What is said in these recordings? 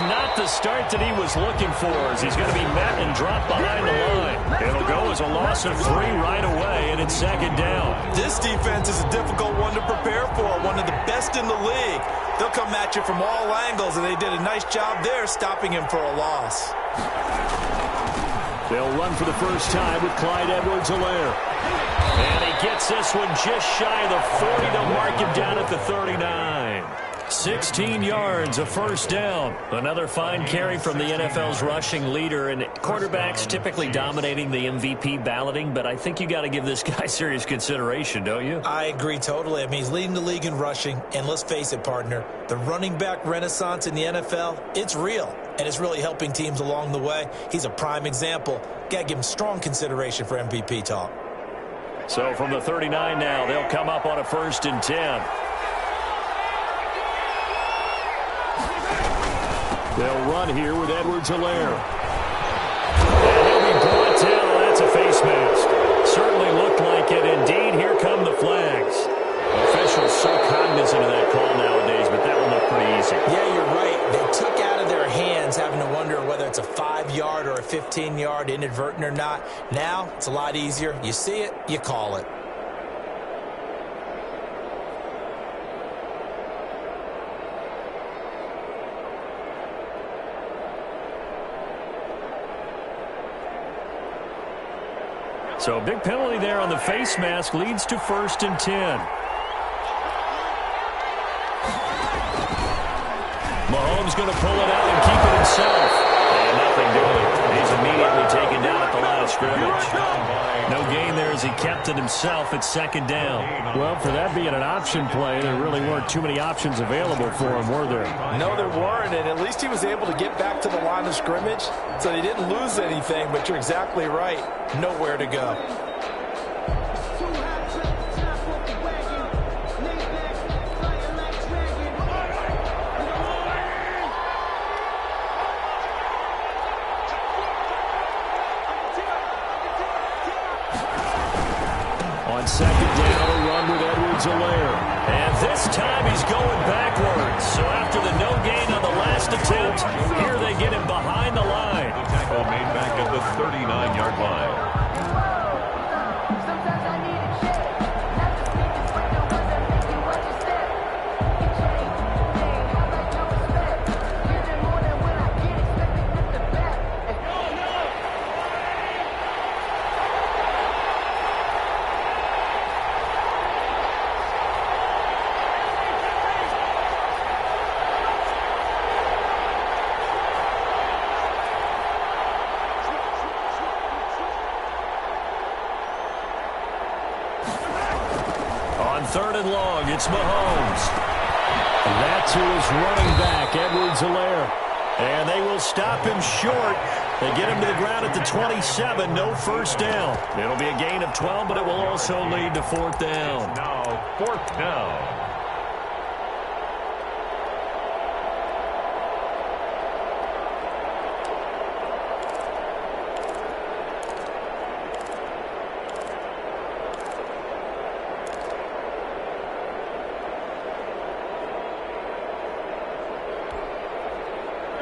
not the start that he was looking for, as he's going to be met and dropped behind the line. It'll go as a loss of 3 right away, and it's second down. This defense is a difficult one to prepare for, one of the best in the league. They'll come at you from all angles, and they did a nice job there stopping him for a loss. They'll run for the first time with Clyde Edwards-Helaire. And he gets this one just shy of the 40 to mark him down at the 39. 16 yards, a first down. Another fine carry from the NFL's rushing leader, and quarterbacks typically dominating the MVP balloting, but I think you got to give this guy serious consideration, don't you? I agree totally. I mean, he's leading the league in rushing, and let's face it, partner, the running back renaissance in the NFL, it's real, and it's really helping teams along the way. He's a prime example. Got to give him strong consideration for MVP talk. So from the 39 now, they'll come up on a 1st and 10. They'll run here with Edwards-Helaire. And he'll be brought down. That's a face mask. Certainly looked like it. Indeed, here come the flags. Officials so cognizant of that call nowadays, but that one looked pretty easy. Yeah, you're right. They took out of their hands having to wonder whether it's a 5-yard or a 15-yard, inadvertent or not. Now, it's a lot easier. You see it, you call it. So a big penalty there on the face mask leads to 1st and 10. Mahomes going to pull it out and keep it himself. And nothing doing. He's immediately taken down at the line of scrimmage. No gain there as he kept it himself at 2nd down. Well, for that being an option play, there really weren't too many options available for him, were there? No, there weren't, and at least he was able to get back to the line of scrimmage, so he didn't lose anything, but you're exactly right. Nowhere to go. On 2nd down, a run with Edwards-Helaire. And this time he's going backwards. So after the no gain on the last attempt, here they get him behind the line. The tackle made back at the 39-yard line. On 3rd and long, it's Mahomes. That's who is running back, Edwards-Helaire. And they will stop him short. They get him to the ground at the 27, no first down. It'll be a gain of 12, but it will also lead to 4th down. Now 4th down.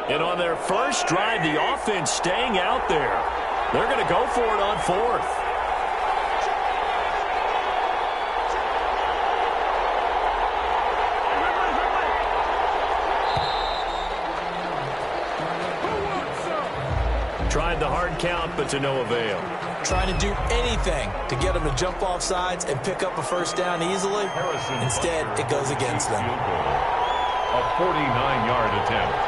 And on their first drive, the offense staying out there. They're going to go for it on 4th. Tried the hard count, but to no avail. Trying to do anything to get them to jump off sides and pick up a first down easily. Instead, it goes against them. A 49-yard attempt.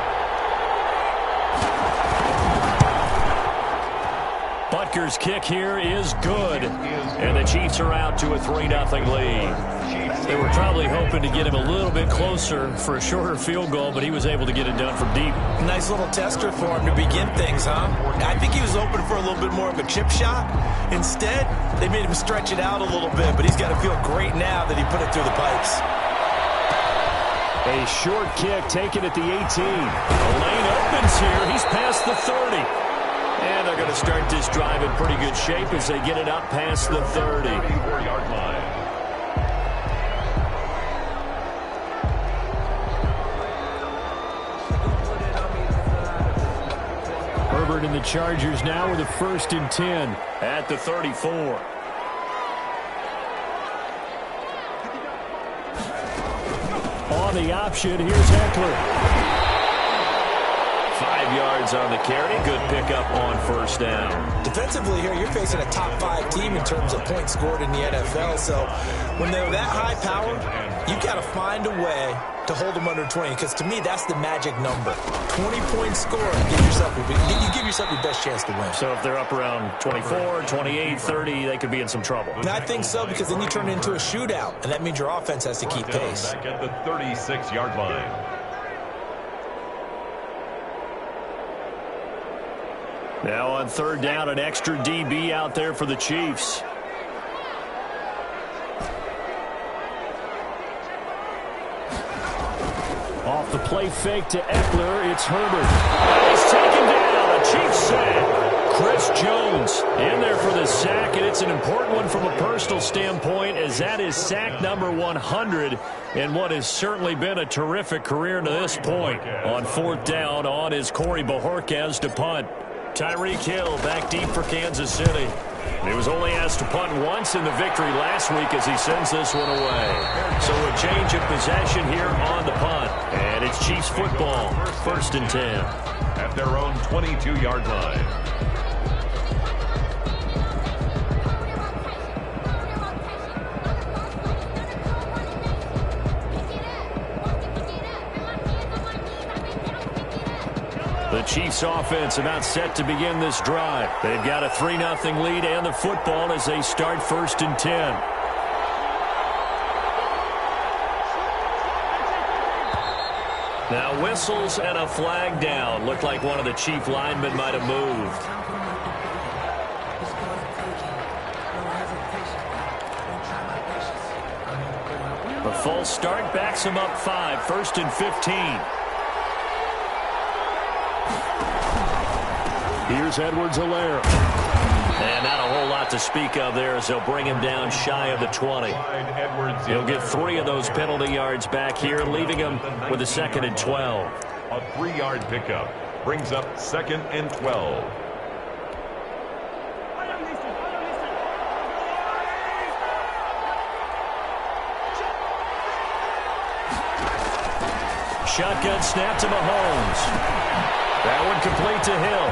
Butker's kick here is good. And the Chiefs are out to a 3-0 lead. They were probably hoping to get him a little bit closer for a shorter field goal, but he was able to get it done from deep. Nice little tester for him to begin things, huh? I think he was open for a little bit more of a chip shot. Instead, they made him stretch it out a little bit, but he's got to feel great now that he put it through the pipes. A short kick taken at the 18. The lane opens here. He's past the 30. And they're going to start this drive in pretty good shape as they get it up past the 30. 34-yard line. Chargers now with a 1st and 10. At the 34. On the option, here's Eckler. 5 yards on the carry. Good pickup on 1st down. Defensively here, you're facing a top 5 team in terms of points scored in the NFL. So when they're that high power, you got to find a way to hold them under 20. Because to me, that's the magic number. 20 points scored, you give yourself your best chance to win. So if they're up around 24, 28, 30, they could be in some trouble. And I think so, because then you turn it into a shootout, and that means your offense has to keep pace. Back at the 36-yard line. Now on 3rd down, an extra DB out there for the Chiefs. Off the play fake to Eckler, it's Herbert. He's taken down, a Chiefs sack. Chris Jones in there for the sack, and it's an important one from a personal standpoint, as that is sack number 100 in what has certainly been a terrific career to this point. On 4th down, on is Corey Bojorquez to punt. Tyreek Hill back deep for Kansas City. He was only asked to punt once in the victory last week as he sends this one away. So a change of possession here on the punt. And it's Chiefs football, 1st and 10. At their own 22-yard line. The Chiefs offense about set to begin this drive. They've got a 3-0 lead and the football as they start 1st and 10. Now whistles and a flag down. Looked like one of the Chief linemen might have moved. The false start backs him up 5, 1st and 15. Here's Edwards-Helaire. And not a whole lot to speak of there as they'll bring him down shy of the 20. He'll get 3 of those penalty yards back here, leaving him with a 2nd and 12. A 3-yard pickup brings up 2nd and 12. Shotgun snap to Mahomes. That one complete to Hill.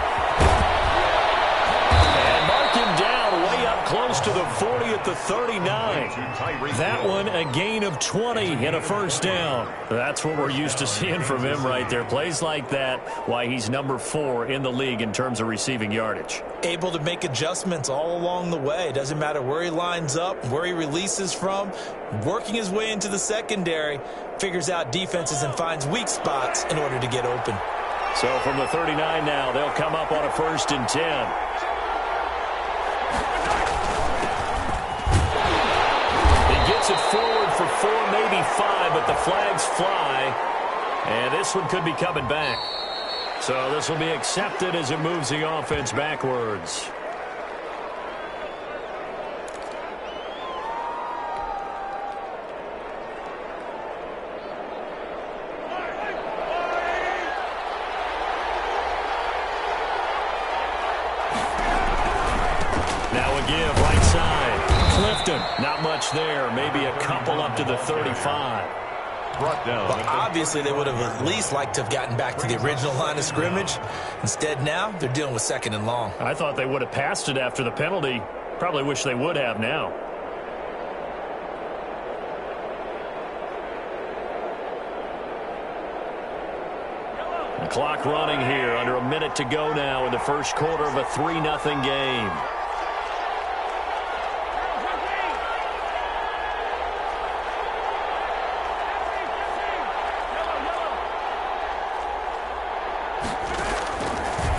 And mark him down way up close to the 40 at the 39. That one a gain of 20 and a 1st down. That's what we're used to seeing from him right there. Plays like that, why he's number 4 in the league in terms of receiving yardage. Able to make adjustments all along the way. Doesn't matter where he lines up, where he releases from. Working his way into the secondary, figures out defenses and finds weak spots in order to get open. So from the 39 now, they'll come up on a 1st and 10. He gets it forward for 4, maybe 5, but the flags fly. And this one could be coming back. So this will be accepted as it moves the offense backwards. Not much there. Maybe a couple up to the 35. Brought down. Well, obviously, they would have at least liked to have gotten back to the original line of scrimmage. Instead, now, they're dealing with 2nd and long. I thought they would have passed it after the penalty. Probably wish they would have now. The clock running here. Under a minute to go now in the 1st quarter of a 3-0 game.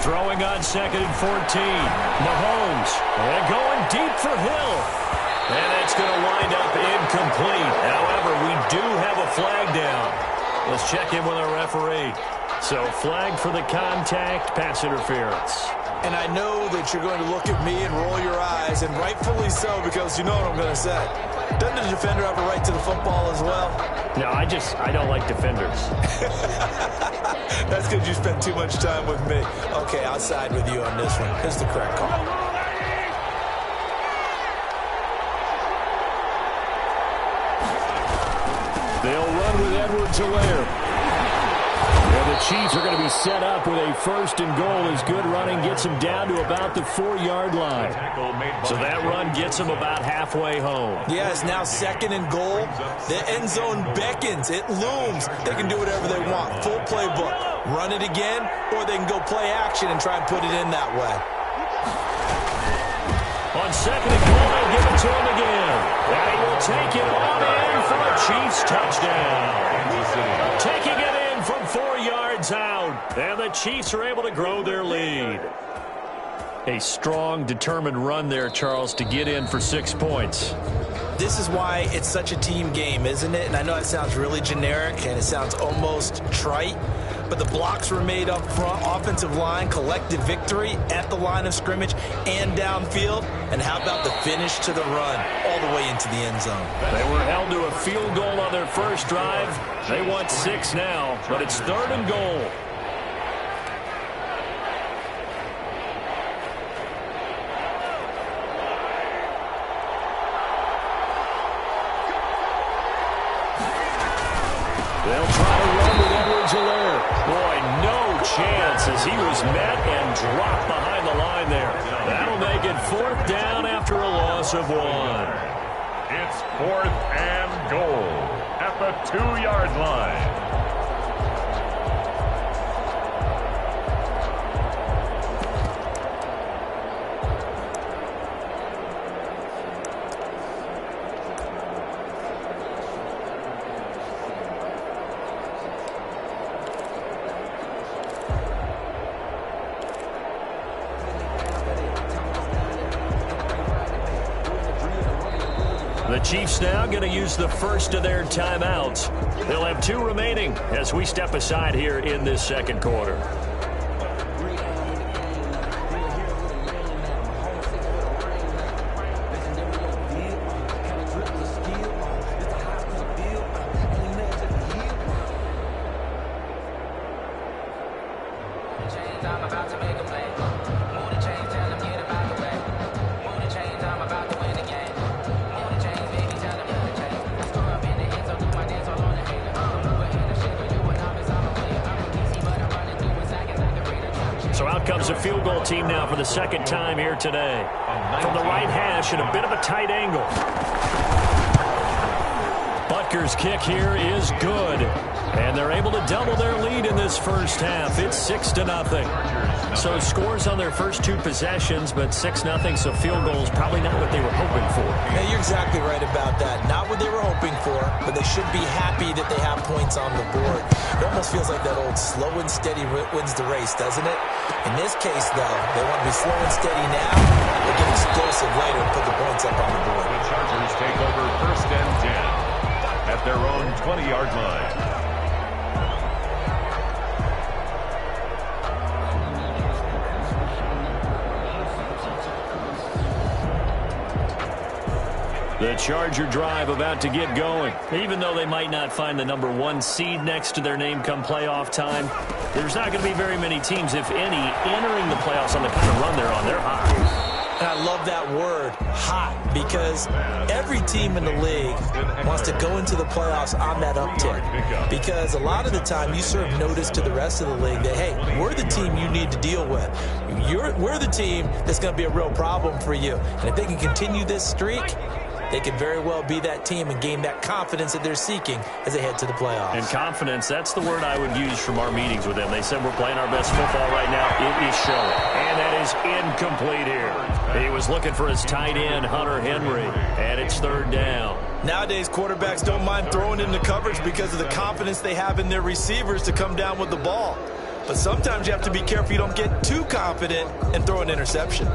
Throwing on 2nd and 14. Mahomes. And going deep for Hill. And it's going to wind up incomplete. However, we do have a flag down. Let's check in with our referee. So flag for the contact, pass interference. And I know that you're going to look at me and roll your eyes, and rightfully so, because you know what I'm going to say. Doesn't the defender have a right to the football as well? No, I don't like defenders. That's because you spent too much time with me. Okay, I'll side with you on this one. Here's the correct call. They'll run with Edwards-Helaire. And the Chiefs are going to be set up with a first and goal as good running gets them down to about the 4-yard line. So that run gets them about halfway home. Yeah, it's now second and goal. The end zone beckons. It looms. They can do whatever they want. Full playbook. Run it again, or they can go play action and try and put it in that way. On second and goal, they'll give it to him again. And he will take it on in for a Chiefs touchdown. Taking it in from 4 yards out. And the Chiefs are able to grow their lead. A strong, determined run there, Charles, to get in for 6 points. This is why it's such a team game, isn't it? And I know it sounds really generic and it sounds almost trite, but the blocks were made up front, offensive line, collective victory at the line of scrimmage and downfield. And how about the finish to the run all the way into the end zone? They were held to a field goal on their first drive. They want 6 now, but it's third and goal. They'll try to run with Edwards-Helaire. Boy, no chance as he was met and dropped behind the line there. That'll make it 4th down after a loss of 1. It's 4th and goal at the 2-yard line. The Chiefs now going to use the first of their timeouts. They'll have 2 remaining as we step aside here in this second quarter. So out comes a field goal team now for the second time here today. From the right hash at a bit of a tight angle. Butker's kick here is good. And they're able to double their lead in this first half. It's 6-0. So scores on their first 2 possessions, but 6-0, so field goals probably not what they were hoping for. Yeah, you're exactly right about that. Not what they were hoping for, but they should be happy that they have points on the board. It almost feels like that old slow and steady wins the race, doesn't it? In this case, though, they want to be slow and steady now and get explosive later and put the points up on the board. The Chargers take over 1st and 10 at their own 20-yard line. The Charger drive about to get going. Even though they might not find the number 1 seed next to their name come playoff time, there's not going to be very many teams, if any, entering the playoffs on the kind of run they're on. They're hot. And I love that word, hot, because every team in the league wants to go into the playoffs on that uptick. Because a lot of the time you serve notice to the rest of the league that, hey, we're the team you need to deal with. We're the team that's going to be a real problem for you. And if they can continue this streak, they could very well be that team and gain that confidence that they're seeking as they head to the playoffs. And confidence, that's the word I would use from our meetings with them. They said we're playing our best football right now. It is showing. And that is incomplete here. He was looking for his tight end, Hunter Henry, and it's 3rd down. Nowadays, quarterbacks don't mind throwing into coverage because of the confidence they have in their receivers to come down with the ball. But sometimes you have to be careful you don't get too confident and throw an interception.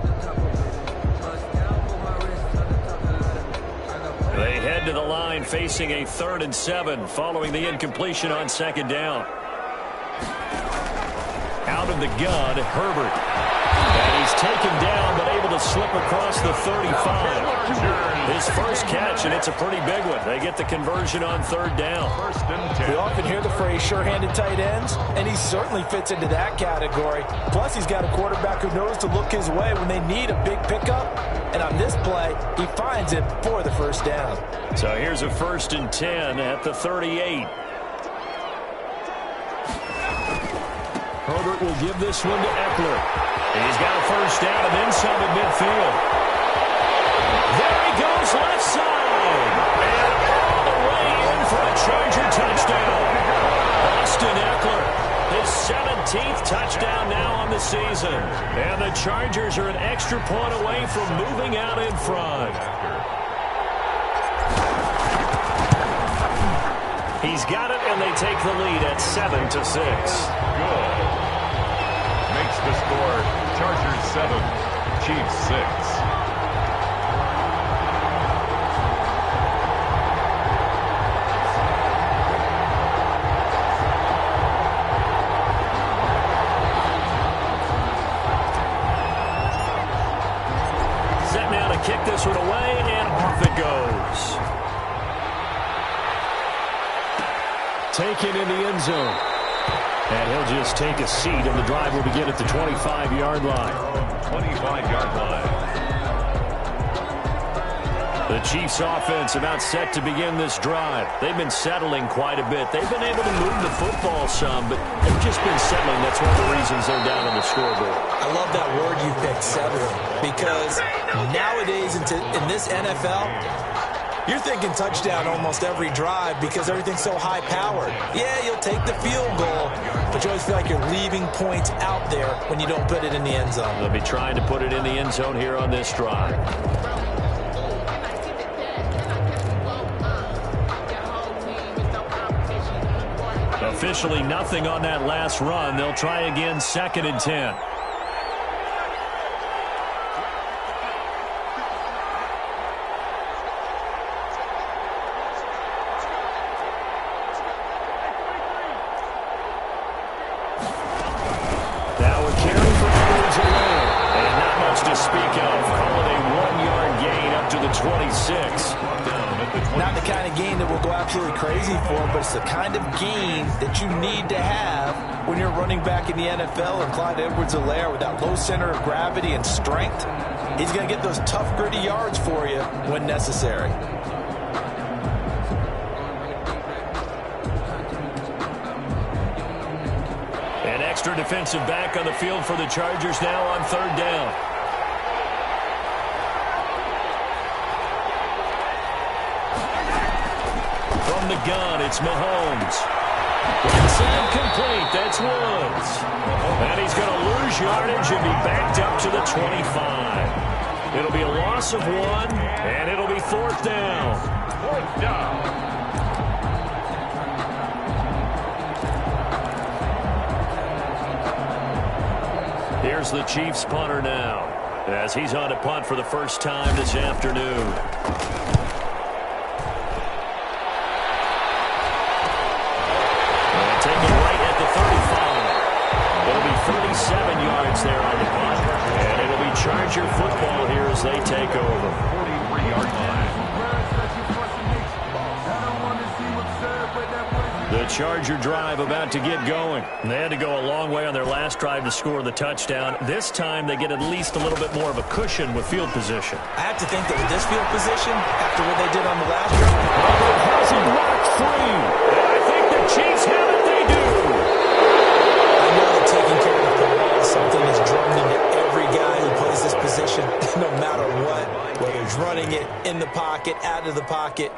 They head to the line facing a 3rd and 7 following the incompletion on 2nd down. Out of the gun, Herbert. And He's taken down, but able to slip across the 35. His first catch, and it's a pretty big one. They get the conversion on third down. We often hear the phrase sure-handed tight ends, and he certainly fits into that category. Plus, he's got a quarterback who knows to look his way when they need a big pickup. And on this play, he finds it for the first down. So here's a 1st and 10 at the 38. Herbert will give this one to Eckler. He's got a first down and then some at midfield. There he goes left side. And all the way in for a Charger touchdown. Austin Eckler, his 17th touchdown now on the season. And the Chargers are an extra point away from moving out in front. He's got it, and they take the lead at 7-6. Good. Makes the score Chargers 7, Chiefs 6. Set now to kick this one away, and off it goes. Taken in the end zone. And he'll just take a seat, and the drive will begin at the 25-yard line. 25-yard line. The Chiefs offense about set to begin this drive. They've been settling quite a bit. They've been able to move the football some, but they've just been settling. That's one of the reasons they're down on the scoreboard. I love that word you picked, settling, because nowadays in this NFL, you're thinking touchdown almost every drive because everything's so high-powered. Yeah, you'll take the field goal, but you always feel like you're leaving points out there when you don't put it in the end zone. They'll be trying to put it in the end zone here on this drive. Officially nothing on that last run. They'll try again 2nd and 10. Not the kind of gain that will go absolutely crazy for, but it's the kind of gain that you need to have when you're running back in the NFL. And Clyde Edwards-Helaire, with that low center of gravity and strength, he's going to get those tough, gritty yards for you when necessary. An extra defensive back on the field for the Chargers now on 3rd down. The gun, it's Mahomes. It's incomplete. That's Woods. And he's going to lose yardage and be backed up to the 25. It'll be a loss of 1, and it'll be 4th down. 4th down. Here's the Chiefs punter now, as he's on to punt for the first time this afternoon. Taken right at the 35. It'll be 37 yards there on the punt. And it'll be Charger football here as they take over. 43-yard line. The Charger drive about to get going. They had to go a long way on their last drive to score the touchdown. This time they get at least a little bit more of a cushion with field position. I have to think that with this field position, after what they did on the last drive, has him locked free. And I think the Chiefs have it. They do. I know that taking care of the ball is something that's drummed into every guy who plays this position, no matter what, whether he's running it in the pocket, out of the pocket.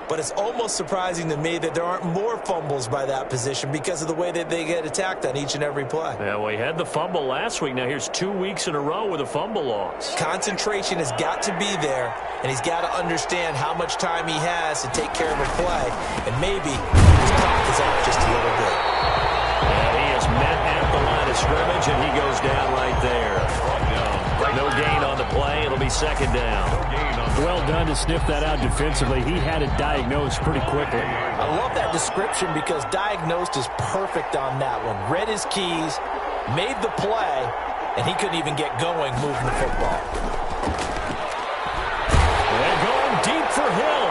But it's almost surprising to me that there aren't more fumbles by that position because of the way that they get attacked on each and every play. Yeah, well, he had the fumble last week. Now here's 2 weeks in a row with a fumble loss. Concentration has got to be there, and he's got to understand how much time he has to take care of a play, and maybe his clock is off just a little bit. And he is met at the line of scrimmage, and he goes down right there. No gain on the play. It'll be 2nd down. Well done to sniff that out defensively. He had it diagnosed pretty quickly. I love that description because diagnosed is perfect on that one. Read his keys, made the play, and he couldn't even get going moving the football. They're going deep for Hill.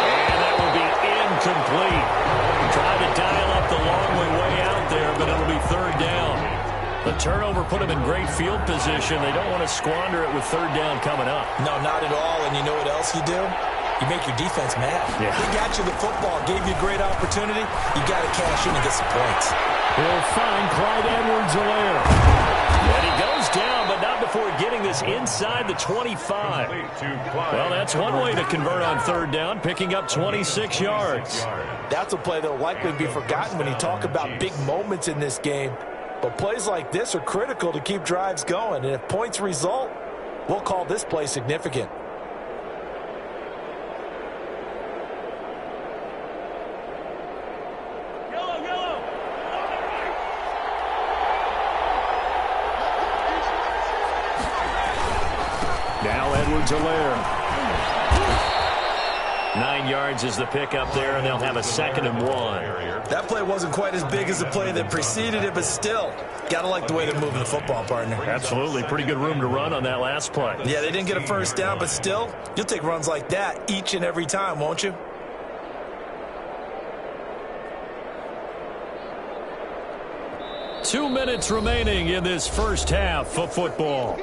And that will be incomplete. Trying to dial up the long way out there, but it'll be third down. The turnover put them in great field position. They don't want to squander it with third down coming up. No, not at all. And you know what else you do? You make your defense mad. Yeah. They got you the football, gave you a great opportunity. You got to cash in and get some points. He'll find Clyde Edwards-Helaire. And he goes down, but not before getting this inside the 25. Well, that's one way to convert on third down, picking up 26 yards. That's a play that will likely be forgotten when you talk about big moments in this game. But plays like this are critical to keep drives going. And if points result, we'll call this play significant. Now Edwards-Helaire. 9 yards is the pickup there, and they'll have a 2nd and 1. That play wasn't quite as big as the play that preceded it, but still, got to like the way they're moving the football, partner. Absolutely. Pretty good room to run on that last play. Yeah, they didn't get a first down, but still, you'll take runs like that each and every time, won't you? Two minutes remaining in this first half of football.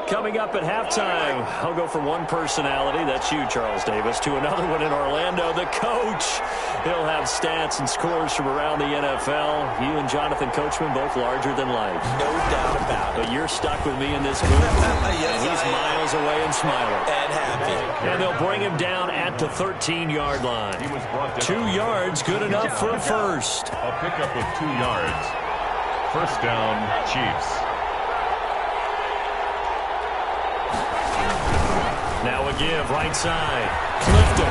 Coming up at halftime, I'll go from one personality, that's you, Charles Davis, to another one in Orlando, the coach. He'll have stats and scores from around the NFL. You and Jonathan Coachman, both larger than life. No doubt about it. But you're stuck with me in this booth, Yes, and he's miles away and smiling. And happy. And they'll bring him down at the 13-yard line. 2 yards, good enough for a first. A pickup of 2 yards. First down, Chiefs. Now a give, right side. Clifton.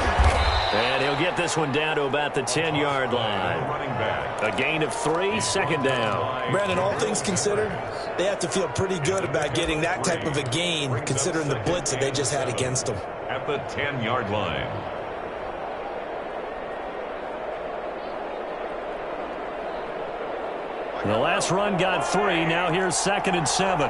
And he'll get this one down to about the 10-yard line. Running back. A gain of 3, 2nd down. Brandon, all things considered, they have to feel pretty good about getting that type of a gain, considering the blitz that they just had against them. At the 10-yard line. The last run got 3. Now here's 2nd and 7.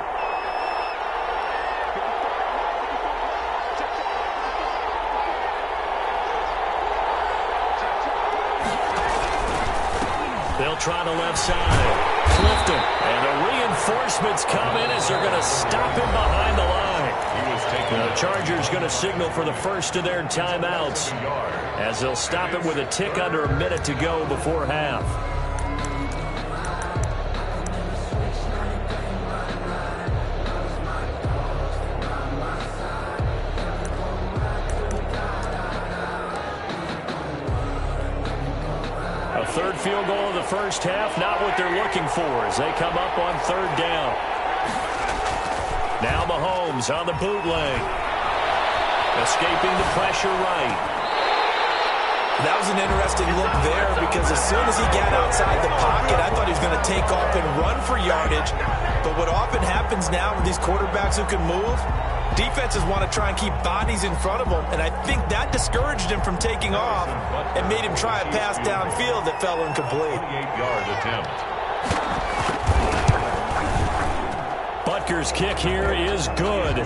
They'll try the left side. Clifton. And the reinforcements come in as they're going to stop him behind the line. He was taken. The Chargers going to signal for the first of their timeouts as they'll stop it with a tick under a minute to go before half. Third field goal of the first half, not what they're looking for as they come up on third down. Now Mahomes on the bootleg. Escaping the pressure right. That was an interesting look there because as soon as he got outside the pocket, I thought he was going to take off and run for yardage. But what often happens now with these quarterbacks who can move, defenses want to try and keep bodies in front of them, and I think that discouraged him from taking off and made him try a pass downfield that fell incomplete. 28-yard attempt. Butker's kick here is good.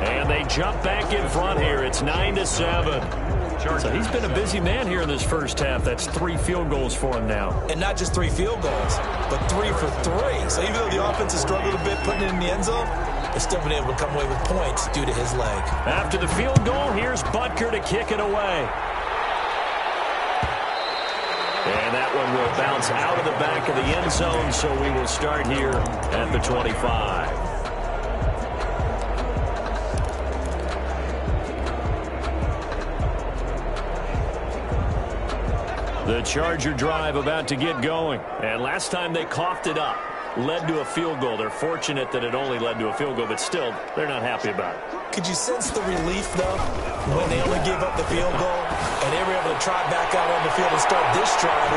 And they jump back in front here. It's 9-7. So he's been a busy man here in this first half. That's 3 field goals for him now. And not just 3 field goals, but 3 for 3. So even though the offense has struggled a bit putting it in the end zone, they've still been able to come away with points due to his leg. After the field goal, here's Butker to kick it away. And that one will bounce out of the back of the end zone, so we will start here at the 25. The Charger drive about to get going. And last time they coughed it up, led to a field goal. They're fortunate that it only led to a field goal, but still, they're not happy about it. Could you sense the relief, though, when they only gave up the field goal and they were able to trot back out on the field and start this drive?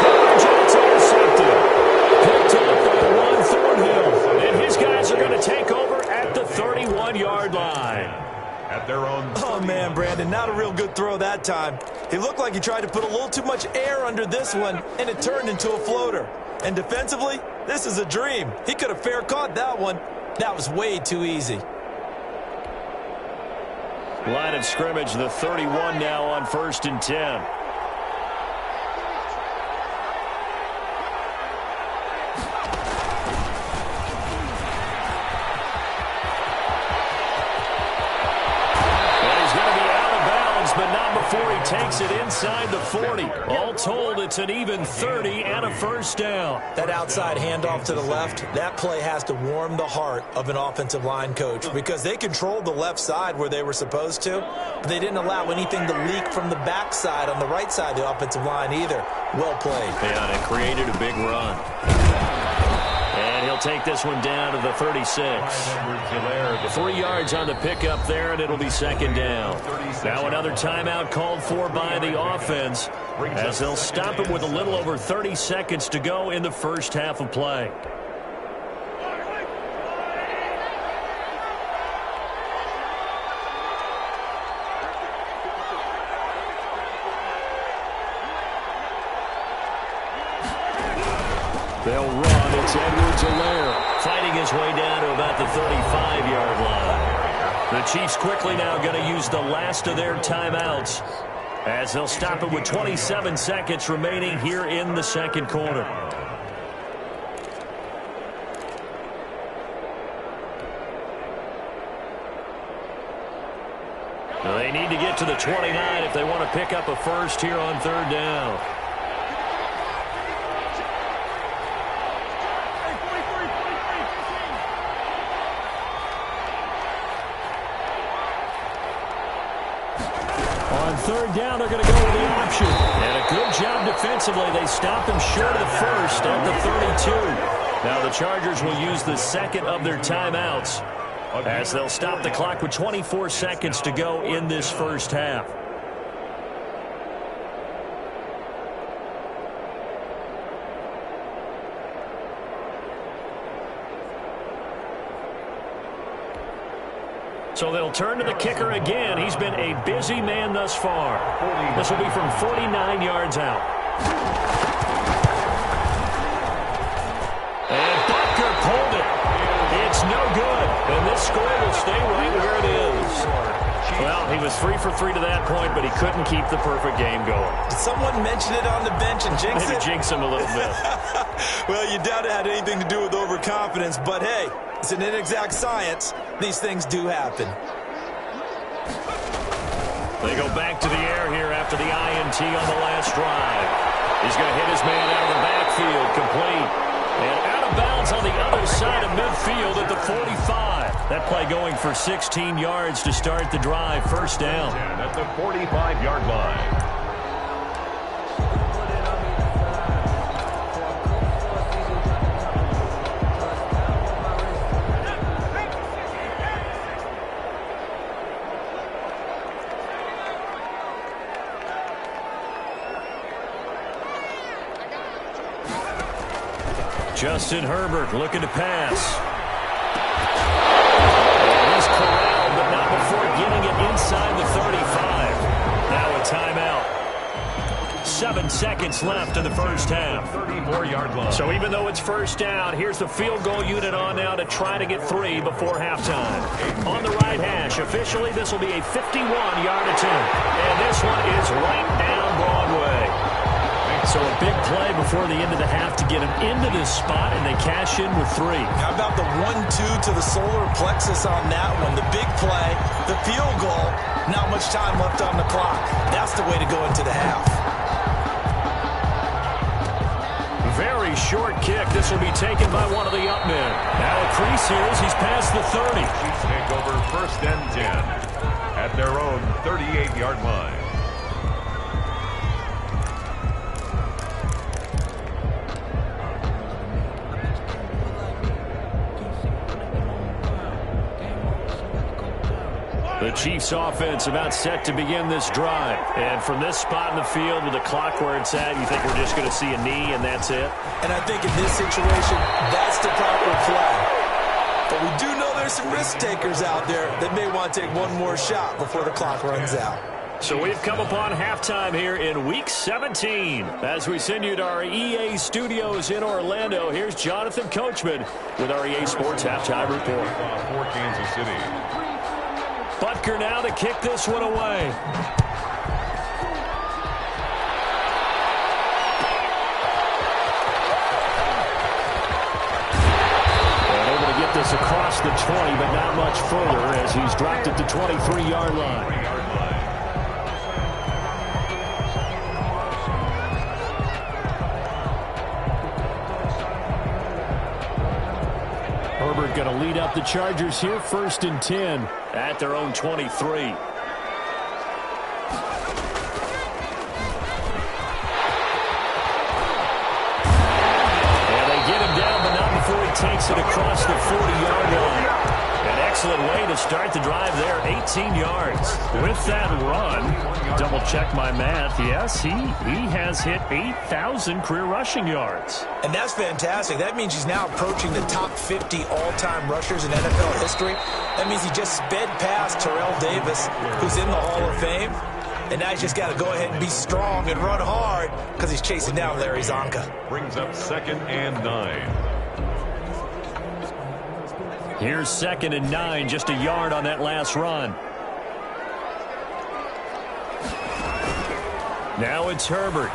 Coverage, and it's intercepted. Picked up by Juan Thornhill. And his guys are going to take over at the 31-yard line. at their own 30. Oh, man, Brandon, not a real good throw that time. He looked like he tried to put a little too much air under this one, and it turned into a floater. And defensively, this is a dream. He could have fair caught that one. That was way too easy. Line of scrimmage, the 31 now on 1st and 10. But not before he takes it inside the 40. All told, it's an even 30 and a first down. That outside handoff to the left, that play has to warm the heart of an offensive line coach because they controlled the left side where they were supposed to, but they didn't allow anything to leak from the backside on the right side of the offensive line either. Well played. Yeah, and it created a big run. And he'll take this one down to the 36. 3 yards on the pickup there, and it'll be 2nd down. Now another timeout called for by the offense as they'll stop it with a little over 30 seconds to go in the first half of play. They'll run. It's Edwards-Helaire fighting his way down to about the 35-yard line. The Chiefs quickly now going to use the last of their timeouts as they'll stop it with 27 seconds remaining here in the second quarter. They need to get to the 29 if they want to pick up a first here on 3rd down. On 3rd down, they're going to go with the option. And a good job defensively. They stop him short of the first at the 32. Now the Chargers will use the second of their timeouts as they'll stop the clock with 24 seconds to go in this first half. So they'll turn to the kicker again. He's been a busy man thus far. This will be from 49 yards out. And Butker pulled it. It's no good. And this score will stay right where it is. Well, he was 3 for 3 to that point, but he couldn't keep the perfect game going. Did someone mention it on the bench and jinx Maybe it? jinx him a little bit. Well, you doubt it had anything to do with overconfidence, but hey, it's an inexact science. These things do happen. They go back to the air here after the INT on the last drive. He's going to hit his man out of the backfield, complete. And out of bounds on the other side of midfield at the 45. That play going for 16 yards to start the drive. First down. At the 45-yard line. Justin Herbert looking to pass. He's corralled, but not before getting it inside the 35. Now a timeout. 7 seconds left in the first half. 34-yard line. So even though it's first down, here's the field goal unit on now to try to get 3 before halftime. On the right hash, officially this will be a 51-yard attempt. And this one is right down Broadway. So a big play before the end of the half to get him into this spot, and they cash in with 3. How about the 1-2 to the solar plexus on that one? The big play, the field goal, not much time left on the clock. That's the way to go into the half. Very short kick. This will be taken by one of the up men. Now a crease here as he's past the 30. Chiefs take over 1st and 10 at their own 38-yard line. The Chiefs offense about set to begin this drive. And from this spot in the field with the clock where it's at, you think we're just going to see a knee and that's it? And I think in this situation, that's the proper play. But we do know there's some risk takers out there that may want to take one more shot before the clock runs out. So we've come upon halftime here in Week 17. As we send you to our EA studios in Orlando, here's Jonathan Coachman with our EA Sports Halftime Report. For Kansas City. Butker now to kick this one away. This across the 20, but not much further as he's dropped it to 23-yard line. Herbert going to lead up the Chargers here, 1st and 10 at their own 23. Takes it across the 40-yard line. An excellent way to start the drive there, 18 yards. With that run, double-check my math, yes, he has hit 8,000 career rushing yards. And that's fantastic. That means he's now approaching the top 50 all-time rushers in NFL history. That means he just sped past Terrell Davis, who's in the Hall of Fame. And now he's just got to go ahead and be strong and run hard because he's chasing down Larry Zonka. Brings up 2nd and 9. Here's 2nd and 9, just a yard on that last run. Now it's Herbert.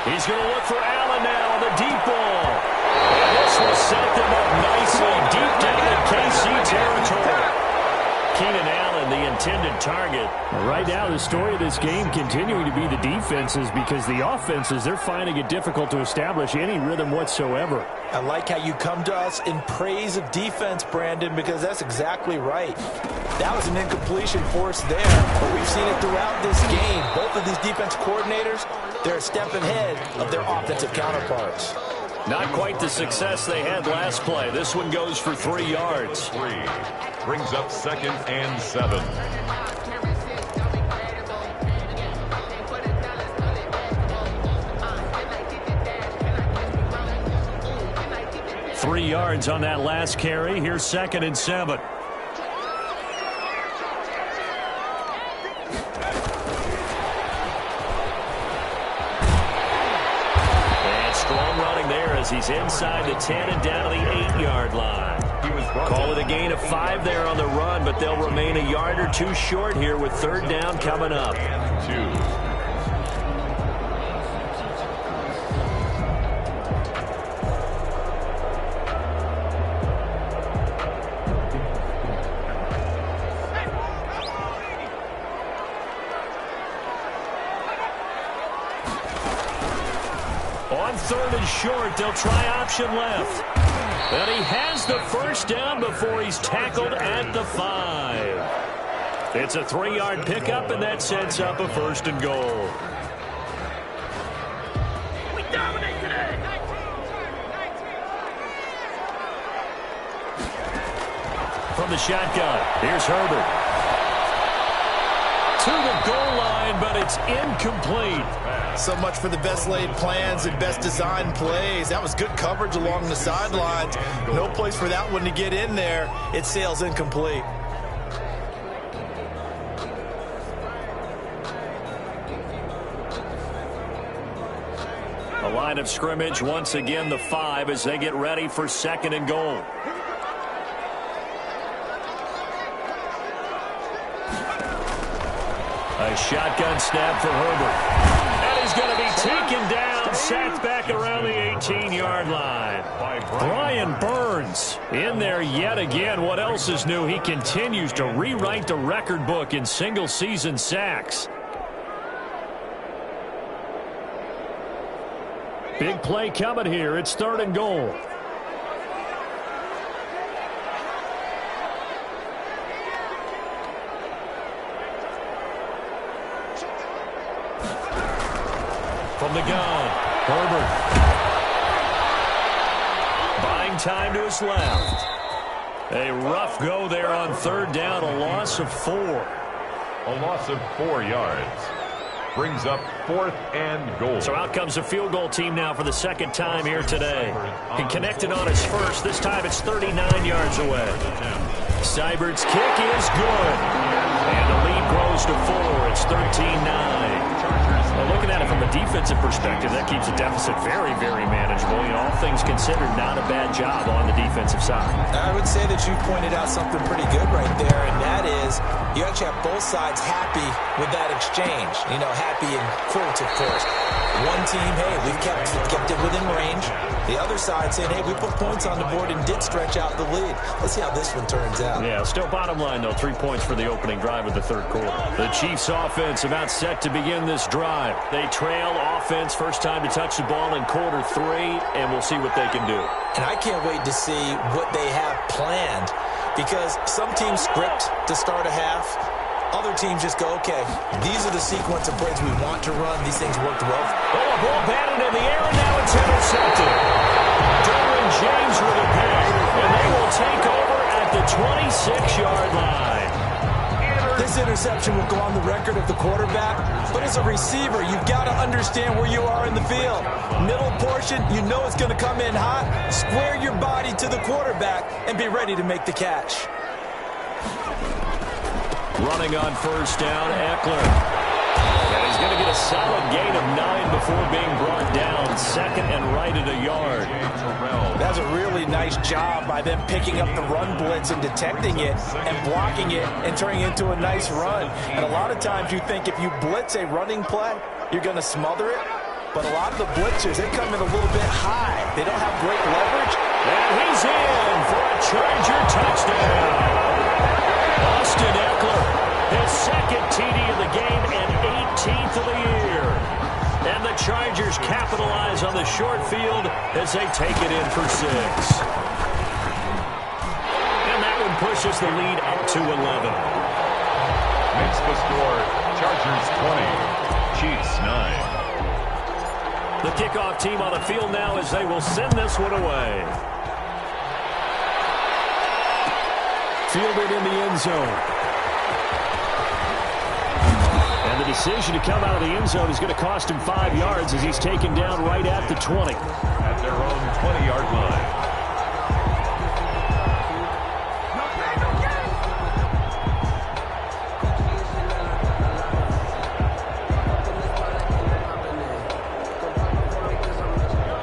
He's going to look for Allen now on the deep ball. And this will set them up nicely deep down in KC territory. Keenan Allen, the intended target. Right now, the story of this game continuing to be the defenses, because the offenses, they're finding it difficult to establish any rhythm whatsoever. I like how you come to us in praise of defense, Brandon, because that's exactly right. That was an incompletion force there, but we've seen it throughout this game. Both of these defense coordinators, they're a step ahead of their offensive counterparts. Not quite the success they had last play. This one goes for 3 yards. 3. Brings up 2nd and 7. Three yards on that last carry. Here's 2nd and 7. And strong running there as he's inside the 10 and down to the 8-yard line. Call it a gain of 5 there on the run, but they'll remain a yard or 2 short here with 3rd down coming up. And 2. On 3rd and short, they'll try option left. And he has the 1st down before he's tackled at the 5. It's a 3-yard pickup, and that sets up a 1st and goal. We dominate today. From the shotgun, here's Herbert. To the goal line, but it's incomplete. So much for the best laid plans and best designed plays. That was good coverage along the sidelines. No place for that one to get in there. It sails incomplete. A line of scrimmage, once again the 5 as they get ready for 2nd and goal. A shotgun snap for Herbert. And he's going to be taken down, sacked back around the 18-yard line. Brian Burns in there yet again. What else is new? He continues to rewrite the record book in single-season sacks. Big play coming here. It's 3rd and goal. From the gun, Herbert. Buying time to his left. A rough go there on 3rd down, a loss of 4. A loss of 4 yards. brings up 4th and goal. So out comes the field goal team now for the second time here today. He connected on his first. This time it's 39 yards away. Seibert's kick is good. And the lead grows to 4. It's 13-9. Well, looking at it from a defensive perspective, that keeps the deficit very, very manageable. You know, all things considered, not a bad job on the defensive side. I would say that you pointed out something pretty good right there, and that is you actually have both sides happy with that exchange. You know, happy in quotes, of course. One team, hey, we've kept it within range. The other side saying, hey, we put points on the board and did stretch out the lead. Let's see how this one turns out. Yeah, still bottom line, though, 3 points for the opening drive of the third quarter. The Chiefs offense about set to begin this drive. They trail offense, first time to touch the ball in quarter 3, and we'll see what they can do. And I can't wait to see what they have planned, because some teams script to start a half. Other teams just go, okay, these are the sequence of plays we want to run. These things worked well. Oh, a ball batted in the air, and now it's intercepted. Derwin James with a pick, and they will take over at the 26-yard line. This interception will go on the record of the quarterback, but as a receiver, you've got to understand where you are in the field. Middle portion, you know it's going to come in hot. Square your body to the quarterback and be ready to make the catch. Running on first down, Eckler. And he's going to get a solid gain of 9 before being brought down. Second and right at a yard. That's a really nice job by them picking up the run blitz and detecting it and blocking it and turning it into a nice run. And a lot of times you think if you blitz a running play, you're going to smother it. But a lot of the blitzers, they come in a little bit high. They don't have great leverage. And he's in for a Charger touchdown. Austin Eckler, his second TD of the game and 18th of the year. And the Chargers capitalize on the short field as they take it in for 6. And that one pushes the lead up to 11. Makes the score Chargers 20, Chiefs 9. The kickoff team on the field now as they will send this one away. Fielded in the end zone. And the decision to come out of the end zone is going to cost him 5 yards as he's taken down right at the 20. At their own 20-yard line.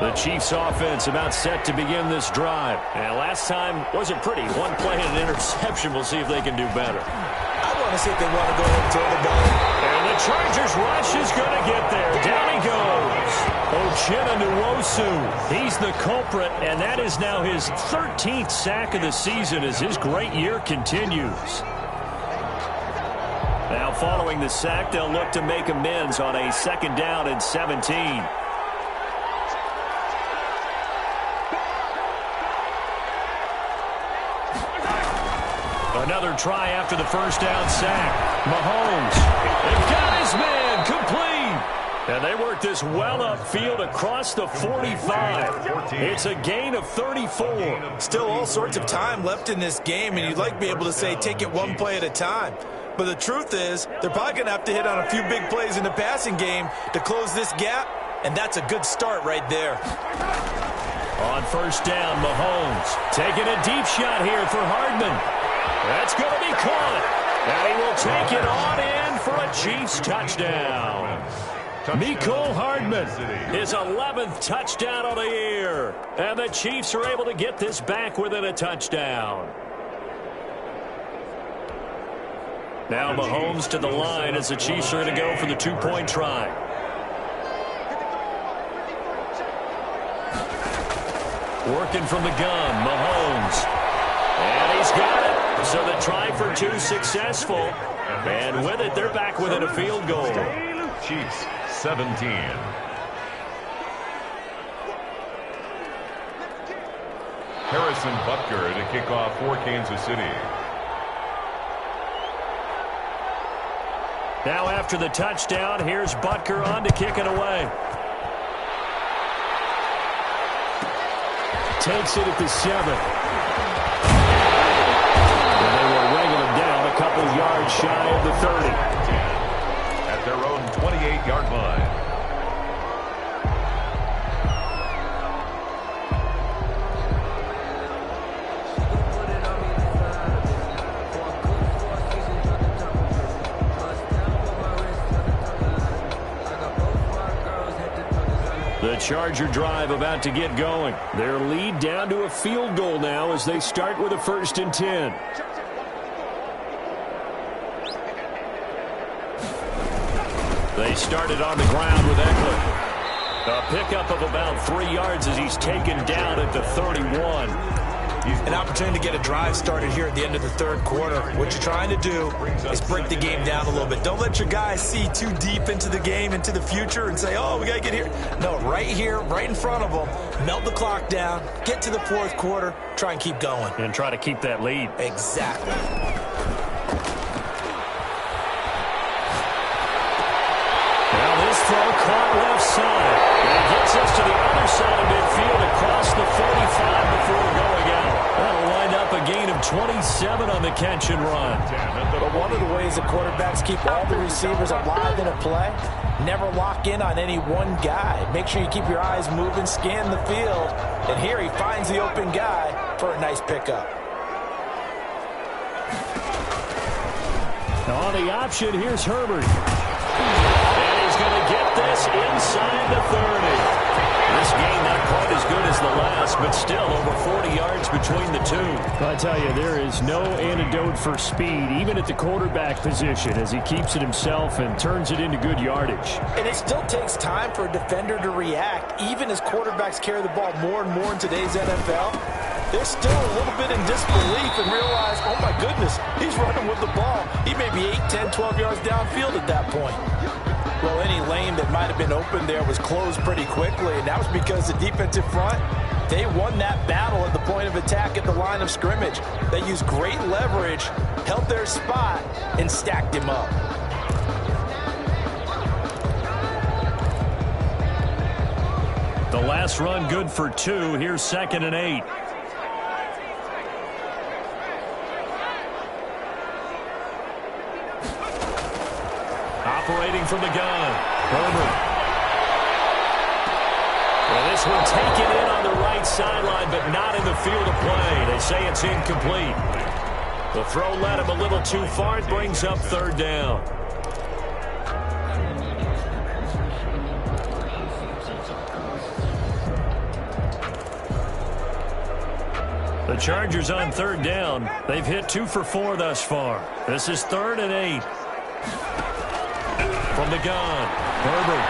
The Chiefs offense about set to begin this drive. And last time wasn't pretty. One play and an interception. We'll see if they can do better. I want to see if they want to go ahead and throw the ball. And the Chargers rush is going to get there. Down he goes. Uchenna Nwosu. He's the culprit, and that is now his 13th sack of the season as his great year continues. Now following the sack, they'll look to make amends on a second down and 17. Another try after the first down sack. Mahomes. They've got his man complete. And they work this well upfield across the 45. It's a gain of 34. Still all sorts of time left in this game, and you'd like to be able to say take it one play at a time. But the truth is, they're probably going to have to hit on a few big plays in the passing game to close this gap, and that's a good start right there. On first down, Mahomes taking a deep shot here for Hardman. That's going to be caught. And he will take it on in for a Chiefs touchdown. Mecole Hardman, his 11th touchdown of the year. And the Chiefs are able to get this back within a touchdown. Now Mahomes to the line as the Chiefs are going to go for the 2-point try. Working from the gun, Mahomes. And he's got it. So the try for 2 successful. And with it, they're back within a field goal. Chiefs 17. Harrison Butker to kick off for Kansas City. Now after the touchdown, here's Butker on to kick it away. Takes it at the 7. And they will wrangle him down a couple yards shy of the 30. At their own 28-yard line. The Charger drive about to get going. Their lead down to a field goal now as they start with a 1st and 10. They started on the ground with Eckler. A pickup of about 3 yards as he's taken down at the 31. An opportunity to get a drive started here at the end of the 3rd quarter. What you're trying to do is break the game down a little bit. Don't let your guys see too deep into the game, into the future, and say, oh, we got to get here. No, right here, right in front of them, melt the clock down, get to the 4th quarter, try and keep going. And try to keep that lead. Exactly. Now this throw caught left side. And it gets us to the other side of midfield across the 45 before going out. That'll wind up a gain of 27 on the catch and run. But one of the ways that quarterbacks keep all the receivers alive in a play, never lock in on any one guy. Make sure you keep your eyes moving, scan the field. And here he finds the open guy for a nice pickup. Now on the option, here's Herbert. And he's going to get this inside the 30. This game not quite as good as the last, but still over 40 yards between the two. I tell you, there is no antidote for speed, even at the quarterback position, as he keeps it himself and turns it into good yardage. And it still takes time for a defender to react, even as quarterbacks carry the ball more and more in today's NFL. They're still a little bit in disbelief and realize, oh my goodness, he's running with the ball. He may be 8, 10, 12 yards downfield at that point. Well, any lane that might have been open there was closed pretty quickly, and that was because the defensive front, they won that battle at the point of attack at the line of scrimmage. They used great leverage, held their spot, and stacked him up. The last run good for 2. Here's 2nd and 8. Operating from the gun. Herbert. Well, this one taken in on the right sideline, but not in the field of play. They say it's incomplete. The throw led him a little too far. It brings up 3rd down. The Chargers on 3rd down. They've hit 2 for 4 thus far. This is 3rd and 8. From the gun, Herbert.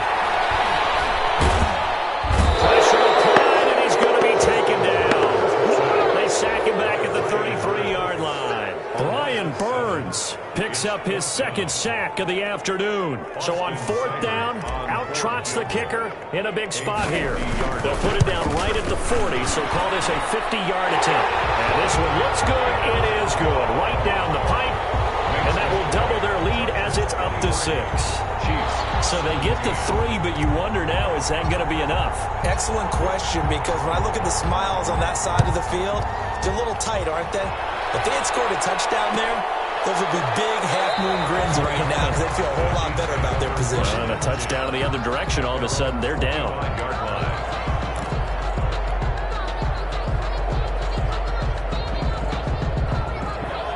Pressure applied, and he's going to be taken down. They sack him back at the 33-yard line. Brian Burns picks up his 2nd sack of the afternoon. So on 4th down, out trots the kicker in a big spot here. They'll put it down right at the 40, so call this a 50-yard attempt. And this one looks good. It is good. Right down the pipe. And that will double their lead as it's up to 6. So they get to 3, but you wonder now, is that going to be enough? Excellent question, because when I look at the smiles on that side of the field, they're a little tight, aren't they? If they had scored a touchdown there, those would be big half-moon grins right now because they feel a whole lot better about their position. And a touchdown in the other direction, all of a sudden they're down.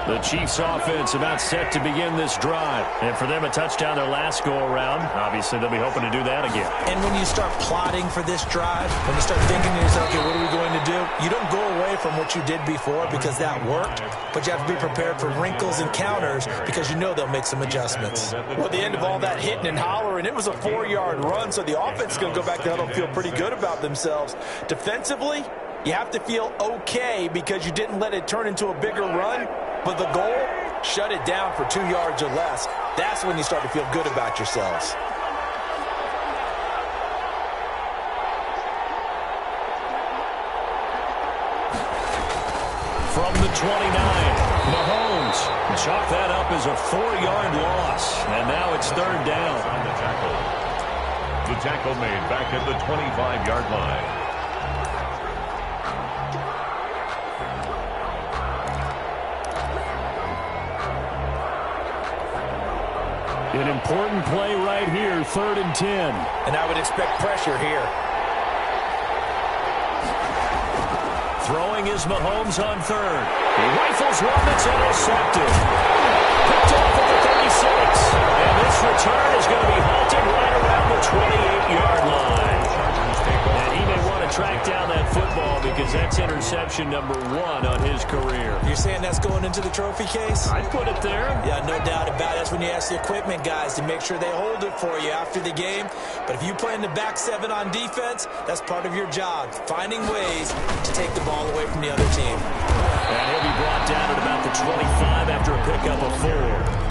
The Chiefs offense about set to begin this drive. And for them, a touchdown their last go-around. Obviously, they'll be hoping to do that again. And when you start plotting for this drive, when you start thinking to yourself, okay, what are we going to do? You don't go away from what you did before because that worked, but you have to be prepared for wrinkles and counters because you know they'll make some adjustments. Well, at the end of all that hitting and hollering, it was a 4-yard run, so the offense is going to go back to huddle and feel pretty good about themselves. Defensively, you have to feel okay because you didn't let it turn into a bigger run. But the goal, shut it down for 2 yards or less. That's when you start to feel good about yourselves. From the 29, Mahomes chalk that up as a 4-yard loss. And now it's 3rd down. The tackle made back at the 25-yard line. An important play right here, 3rd and 10. And I would expect pressure here. Throwing is Mahomes on 3rd. He rifles one that's intercepted. Picked off at the 36. And this return is going to be halted right around the 28-yard line. And he may want to track down that football because that's interception number 1 on his career. You're saying that's going into the trophy case? I'd put it there. Yeah, no doubt about it. That's when you ask the equipment guys to make sure they hold it for you after the game. But if you play in the back 7 on defense, that's part of your job, finding ways to take the ball away from the other team. And he'll be brought down at about the 25 after a pickup of 4.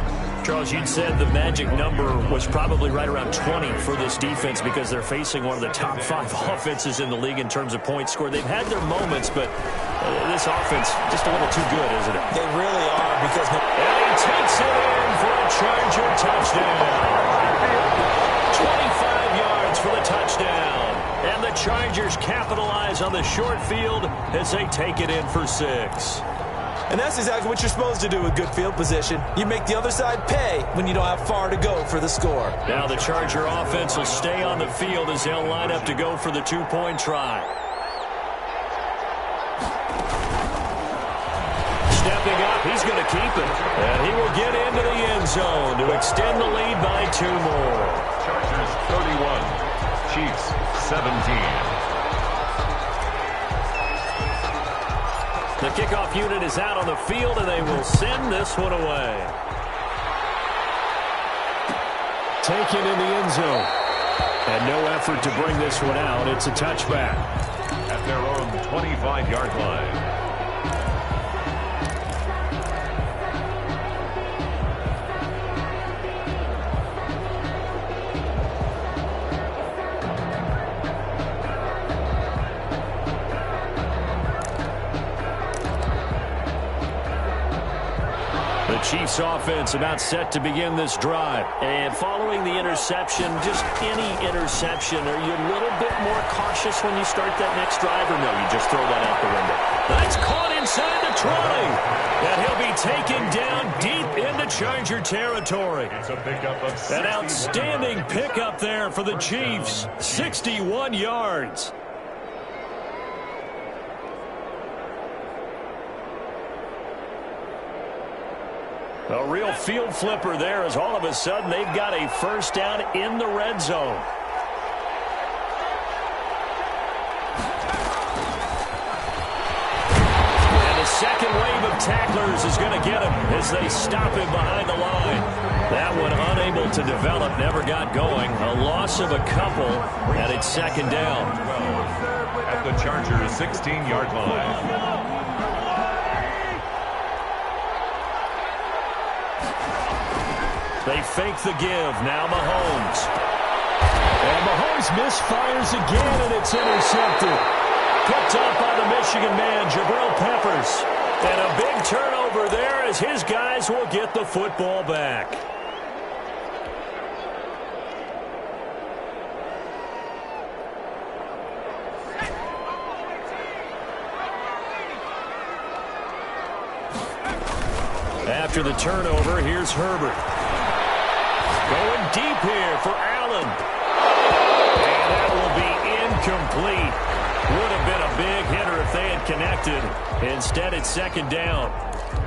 Charles, you'd said the magic number was probably right around 20 for this defense because they're facing one of the top 5 offenses in the league in terms of points scored. They've had their moments, but this offense just a little too good, isn't it? They really are because... And he takes it in for a Charger touchdown. 25 yards for the touchdown. And the Chargers capitalize on the short field as they take it in for 6. And that's exactly what you're supposed to do with good field position. You make the other side pay when you don't have far to go for the score. Now the Charger offense will stay on the field as they'll line up to go for the 2-point try. Stepping up, he's going to keep it. And he will get into the end zone to extend the lead by 2 more. Chargers 31, Chiefs 17. The kickoff unit is out on the field, and they will send this one away. Taken in the end zone. And no effort to bring this one out. It's a touchback. At their own 25-yard line. The Chiefs offense about set to begin this drive. And following the interception, just any interception, are you a little bit more cautious when you start that next drive, or no, you just throw that out the window? That's caught inside the 20. And he'll be taken down deep into Charger territory. It's a pickup of 60. An outstanding pickup there for the Chiefs. 61 yards. A real field flipper there as all of a sudden they've got a first down in the red zone. And the second wave of tacklers is going to get him as they stop him behind the line. That one unable to develop, never got going. A loss of a couple, and it's second down. At the Chargers' 16-yard line. They fake the give. Now Mahomes. And Mahomes misfires again, and it's intercepted. Picked up by the Michigan man, Jabril Peppers. And a big turnover there as his guys will get the football back. After the turnover, here's Herbert. Going deep here for Allen. And that will be incomplete. Would have been a big hitter if they had connected. Instead, it's second down.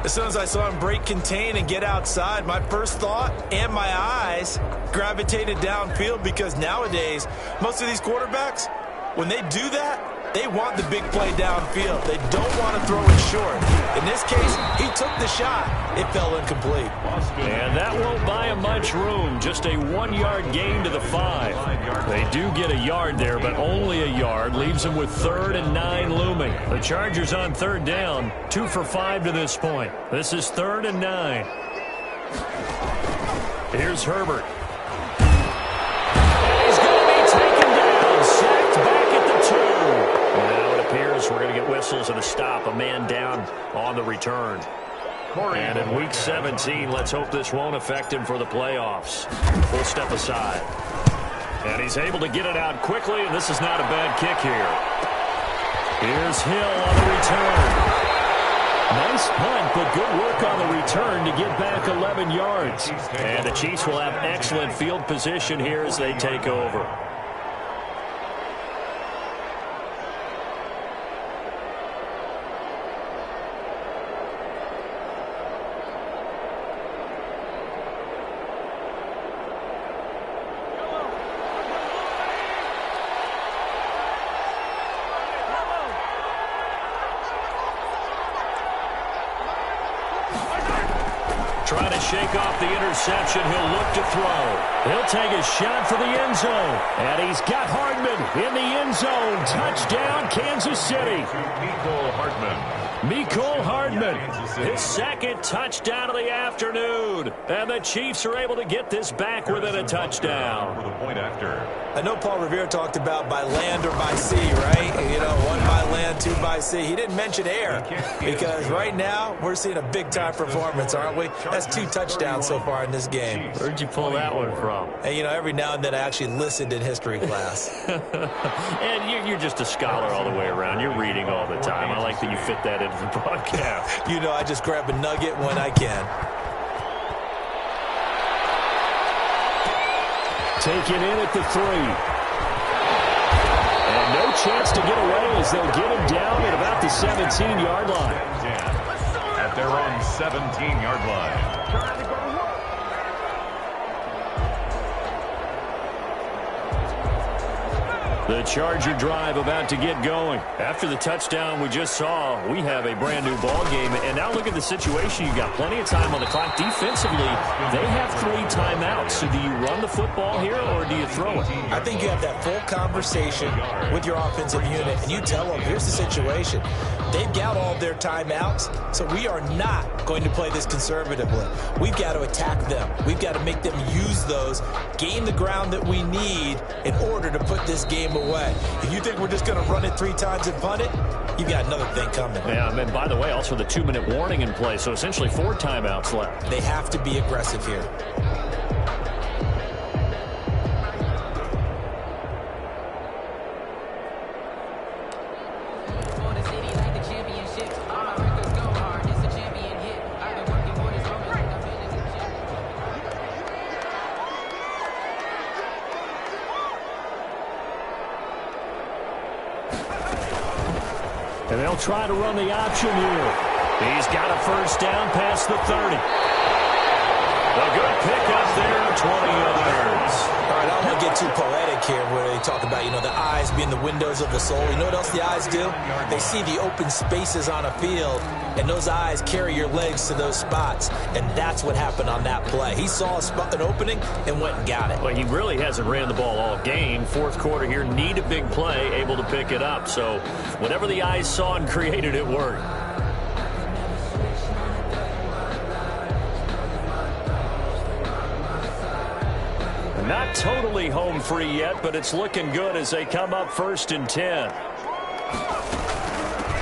As soon as I saw him break contain and get outside, my first thought and my eyes gravitated downfield because nowadays, most of these quarterbacks, when they do that, they want the big play downfield. They don't want to throw it short. In this case, he took the shot. It fell incomplete. And that won't buy him much room. Just a 1-yard gain to the 5. They do get a yard there, but only a yard. Leaves them with 3rd and 9 looming. The Chargers on 3rd down. 2 for 5 to this point. This is 3rd and 9. Here's Herbert. He's going to be taken down. Sacked back at the 2. Now it appears we're going to get whistles and a stop. A man down on the return. And in Week 17, let's hope this won't affect him for the playoffs. We'll step aside. And he's able to get it out quickly, and this is not a bad kick here. Here's Hill on the return. Nice punt, but good work on the return to get back 11 yards. And the Chiefs will have excellent field position here as they take over. Trying to shake off the interception. He'll look to throw. He'll take a shot for the end zone. And he's got Hardman in the end zone. Touchdown, Kansas City. Mecole Hardman. Mecole Hardman. His second touchdown of the afternoon. And the Chiefs are able to get this back within a touchdown. With a point after. I know Paul Revere talked about by land or by sea, right? You know, one by land, two by sea. He didn't mention air because right now we're seeing a big-time performance, aren't we? That's 2 touchdowns so far in this game. Where'd you pull that one from? And, you know, every now and then I actually listened in history class. And you're just a scholar all the way around. You're reading all the time. I like that you fit that into the broadcast. You know, I just grab a nugget when I can. Taken in at the 3. And no chance to get away as they'll get him down at about the 17-yard line. At their own 17-yard line. The Charger drive about to get going. After the touchdown we just saw, we have a brand new ball game. And now look at the situation. You've got plenty of time on the clock. Defensively, they have 3 timeouts. So do you run the football here or do you throw it? I think you have that full conversation with your offensive unit, and you tell them, here's the situation. They've got all their timeouts, so we are not going to play this conservatively. We've got to attack them. We've got to make them use those, gain the ground that we need in order to put this game away. If you think we're just going to run it 3 times and punt it, you've got another thing coming. Yeah, and by the way, also the 2-minute warning in play, so essentially 4 timeouts left. They have to be aggressive here. And they'll try to run the option here. He's got a first down past the 30. A good pickup there, 20 yards. All right, I don't want to get too poetic here where they talk about, you know, the eyes being the windows of the soul. You know what else the eyes do? They see the open spaces on a field, and those eyes carry your legs to those spots, and that's what happened on that play. He saw an opening and went and got it. Well, he really hasn't ran the ball all game. Fourth quarter here, need a big play, able to pick it up. So whatever the eyes saw and created, it worked. Not totally home free yet, but it's looking good as they come up 1st and 10.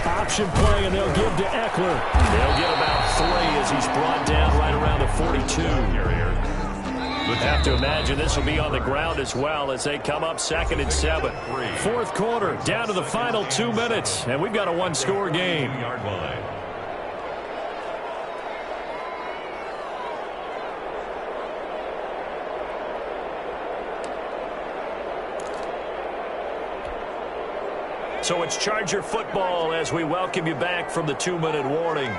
Option play, and they'll give to Eckler. They'll get about 3 as he's brought down right around the 42. Would have to imagine this will be on the ground as well as they come up 2nd and 7. Fourth quarter, down to the final 2 minutes, and we've got a 1-score game. So it's Charger football as we welcome you back from the 2-minute warning.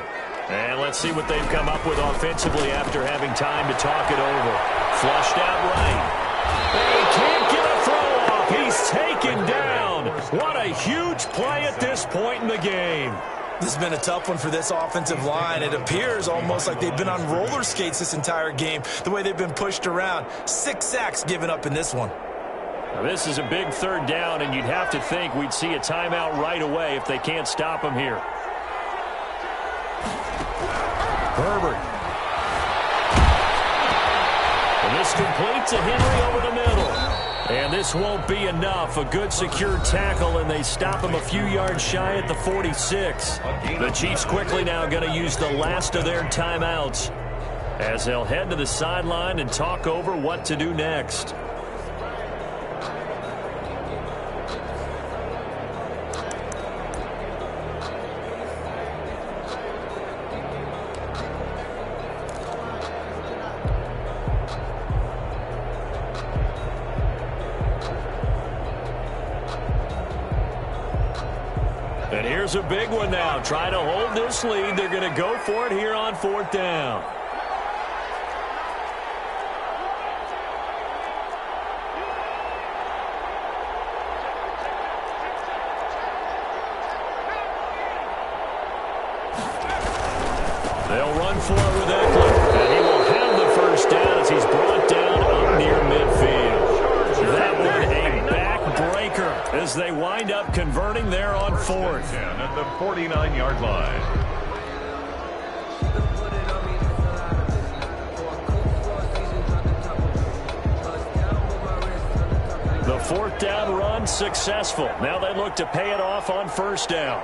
And let's see what they've come up with offensively after having time to talk it over. Flushed out right. They can't get a throw off. He's taken down. What a huge play at this point in the game. This has been a tough one for this offensive line. It appears almost like they've been on roller skates this entire game, the way they've been pushed around. 6 sacks given up in this one. Now, this is a big 3rd down, and you'd have to think we'd see a timeout right away if they can't stop him here. Herbert. And this complete to Henry over the middle. And this won't be enough. A good secure tackle, and they stop him a few yards shy at the 46. The Chiefs quickly now going to use the last of their timeouts as they'll head to the sideline and talk over what to do next. Here's a big one now. Trying to hold this lead. They're going to go for it here on 4th down. They'll run for it with Eckler. And he will have the first down as he's brought down up near midfield. That one a backbreaker as they wind up converting there on 4th. At the 49-yard line. The 4th down run successful. Now they look to pay it off on 1st down.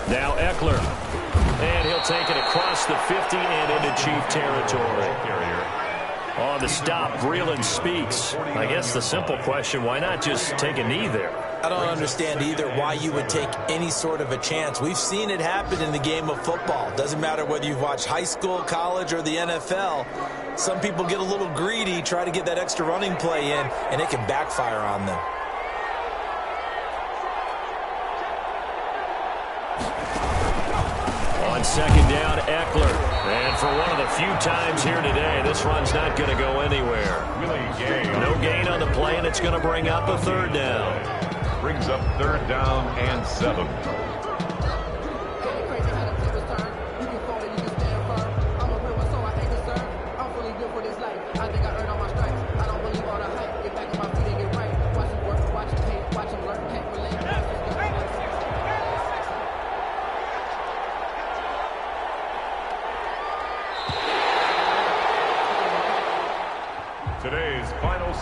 Now Eckler, and he'll take it across the 50 and into Chief territory. On the stop, Breeland speaks. I guess the simple question, why not just take a knee there? I don't understand either why you would take any sort of a chance. We've seen it happen in the game of football. Doesn't matter whether you've watched high school, college, or the NFL. Some people get a little greedy, try to get that extra running play in, and it can backfire on them. On 2nd down, Eckler. And for one of the few times here today, this run's not going to go anywhere. No gain on the play, and it's going to bring up a 3rd down. Brings up 3rd down and 7.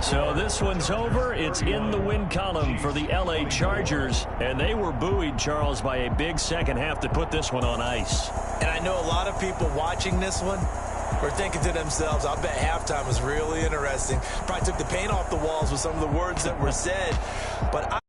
So this one's over. It's in the win column for the L.A. Chargers. And they were buoyed, Charles, by a big second half to put this one on ice. And I know a lot of people watching this one were thinking to themselves, I'll bet halftime was really interesting. Probably took the paint off the walls with some of the words that were said. But